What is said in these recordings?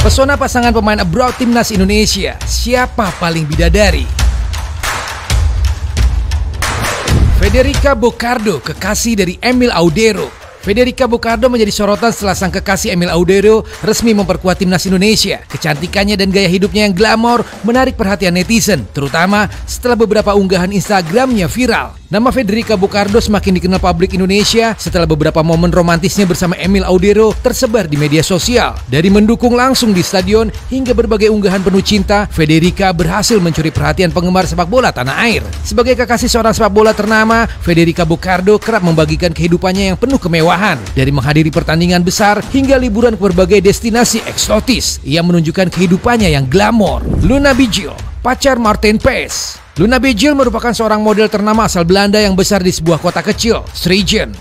Pesona pasangan pemain abroad timnas Indonesia, siapa paling bidadari? Federica Boccardo, kekasih dari Emil Audero. Federica Boccardo menjadi sorotan setelah sang kekasih Emil Audero resmi memperkuat timnas Indonesia. Kecantikannya dan gaya hidupnya yang glamor menarik perhatian netizen, terutama setelah beberapa unggahan Instagramnya viral. Nama Federica Boccardo semakin dikenal publik Indonesia setelah beberapa momen romantisnya bersama Emil Audero tersebar di media sosial. Dari mendukung langsung di stadion hingga berbagai unggahan penuh cinta, Federica berhasil mencuri perhatian penggemar sepak bola tanah air. Sebagai kekasih seorang sepak bola ternama, Federica Boccardo kerap membagikan kehidupannya yang penuh kemewahan. Dari menghadiri pertandingan besar hingga liburan ke berbagai destinasi eksotis, ia menunjukkan kehidupannya yang glamor. Luna Bijil, pacar Martin Paes. Luna Bijil merupakan seorang model ternama asal Belanda yang besar di sebuah kota kecil, Strijen.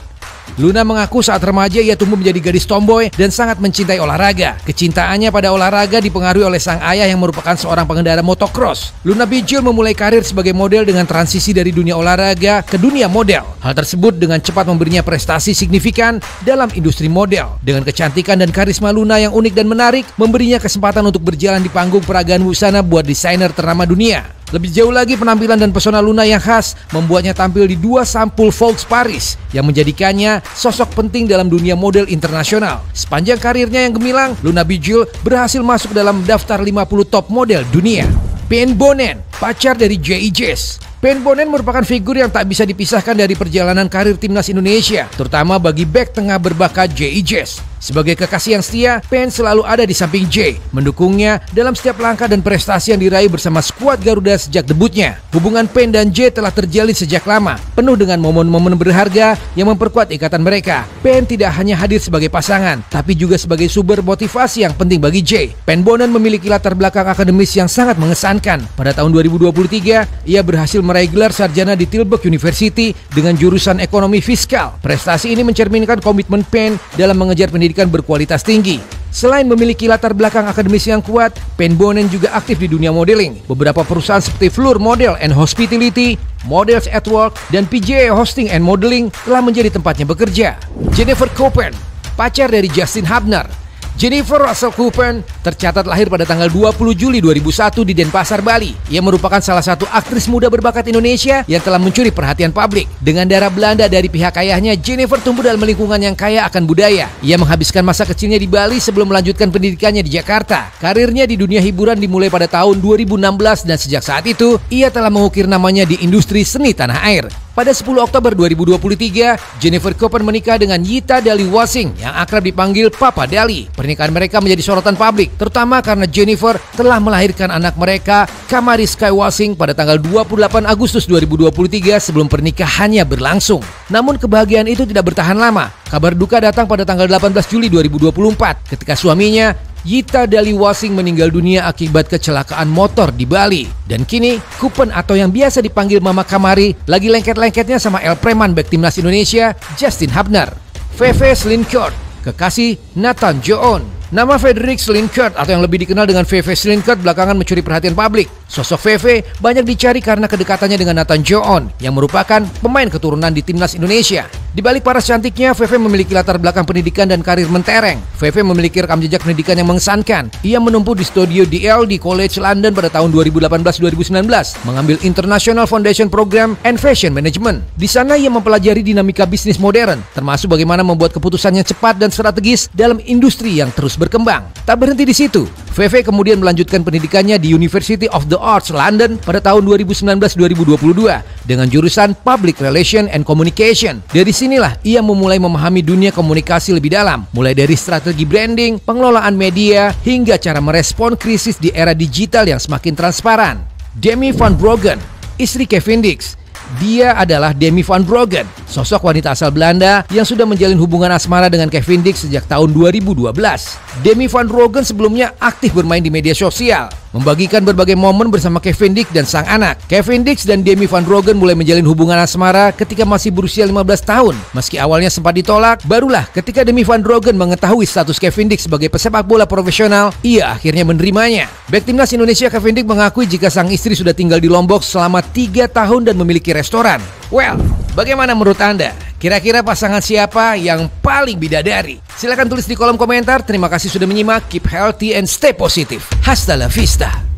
Luna mengaku saat remaja ia tumbuh menjadi gadis tomboy dan sangat mencintai olahraga. Kecintaannya pada olahraga dipengaruhi oleh sang ayah yang merupakan seorang pengendara motocross. Luna Bijil memulai karir sebagai model dengan transisi dari dunia olahraga ke dunia model. Hal tersebut dengan cepat memberinya prestasi signifikan dalam industri model. Dengan kecantikan dan karisma Luna yang unik dan menarik, memberinya kesempatan untuk berjalan di panggung peragaan busana buat desainer ternama dunia. Lebih jauh lagi, penampilan dan pesona Luna yang khas membuatnya tampil di 2 sampul Vogue Paris yang menjadikannya sosok penting dalam dunia model internasional. Sepanjang karirnya yang gemilang, Luna Bijil berhasil masuk dalam daftar 50 top model dunia. Ben Bonen, pacar dari J.I. Jess. Ben Bonen merupakan figur yang tak bisa dipisahkan dari perjalanan karir timnas Indonesia, terutama bagi bek tengah berbakat J.I. Jess. Sebagai kekasih yang setia, Ben selalu ada di samping Jay, mendukungnya dalam setiap langkah dan prestasi yang diraih bersama skuad Garuda sejak debutnya. Hubungan Ben dan Jay telah terjalin sejak lama, penuh dengan momen-momen berharga yang memperkuat ikatan mereka. Ben tidak hanya hadir sebagai pasangan, tapi juga sebagai sumber motivasi yang penting bagi Jay. Ben Bonen memiliki latar belakang akademis yang sangat mengesankan. Pada tahun 2023, ia berhasil meraih gelar sarjana di Tilburg University dengan jurusan ekonomi fiskal. Prestasi ini mencerminkan komitmen Ben dalam mengejar pendidikan berkualitas tinggi. Selain memiliki latar belakang akademis yang kuat, Ben Bonen juga aktif di dunia modeling. Beberapa perusahaan seperti Fleur Model and Hospitality, Models at Work, dan PJA Hosting and Modeling telah menjadi tempatnya bekerja. Jennifer Copen, pacar dari Justin Hubner. Jennifer Russell Copen tercatat lahir pada tanggal 20 Juli 2001 di Denpasar, Bali. Ia merupakan salah satu aktris muda berbakat Indonesia yang telah mencuri perhatian publik. Dengan darah Belanda dari pihak ayahnya, Jennifer tumbuh dalam lingkungan yang kaya akan budaya. Ia menghabiskan masa kecilnya di Bali sebelum melanjutkan pendidikannya di Jakarta. Karirnya di dunia hiburan dimulai pada tahun 2016 dan sejak saat itu, ia telah mengukir namanya di industri seni tanah air. Pada 10 Oktober 2023, Jennifer Copen menikah dengan Yita Dali Wasing yang akrab dipanggil Papa Dali. Pernikahan mereka menjadi sorotan publik, terutama karena Jennifer telah melahirkan anak mereka, Kamari Sky Wasing, pada tanggal 28 Agustus 2023 sebelum pernikahannya berlangsung. Namun kebahagiaan itu tidak bertahan lama. Kabar duka datang pada tanggal 18 Juli 2024 ketika suaminya, Yita Dali Wasing, meninggal dunia akibat kecelakaan motor di Bali. Dan kini, Copen atau yang biasa dipanggil Mama Kamari lagi lengket-lengketnya sama El Preman bek timnas Indonesia, Justin Hubner. Veve Slinkert, kekasih Nathan Joon. Nama Frederik Slinkert atau yang lebih dikenal dengan Veve Slinkert belakangan mencuri perhatian publik. Sosok Veve banyak dicari karena kedekatannya dengan Nathan Joon yang merupakan pemain keturunan di timnas Indonesia. Di balik paras cantiknya, Veve memiliki latar belakang pendidikan dan karir mentereng. Veve memiliki rekam jejak pendidikan yang mengesankan. Ia menempuh di studio DL di College London pada tahun 2018-2019, mengambil International Foundation Program and Fashion Management. Di sana ia mempelajari dinamika bisnis modern, termasuk bagaimana membuat keputusan yang cepat dan strategis dalam industri yang terus berkembang. Tak berhenti di situ, Veve kemudian melanjutkan pendidikannya di University of the Arts London pada tahun 2019-2022 dengan jurusan Public Relation and Communication. Dari sinilah ia memulai memahami dunia komunikasi lebih dalam, mulai dari strategi branding, pengelolaan media, hingga cara merespon krisis di era digital yang semakin transparan. Demi Van Broggen, istri Kevin Dix. Dia adalah Demi Van Broggen, sosok wanita asal Belanda yang sudah menjalin hubungan asmara dengan Kevin Dix sejak tahun 2012. Demi Van Broggen sebelumnya aktif bermain di media sosial, membagikan berbagai momen bersama Kevin Dix dan sang anak. Kevin Dix dan Demi Van Broggen mulai menjalin hubungan asmara ketika masih berusia 15 tahun. Meski awalnya sempat ditolak, barulah ketika Demi Van Broggen mengetahui status Kevin Dix sebagai pesepak bola profesional, ia akhirnya menerimanya. Bek timnas Indonesia Kevin Dix mengakui jika sang istri sudah tinggal di Lombok selama 3 tahun dan memiliki restoran. Well, Bagaimana menurut Anda? Kira-kira pasangan siapa yang paling bidadari? Silahkan tulis di kolom komentar. Terima kasih sudah menyimak. Keep healthy and stay positive. Hasta la vista.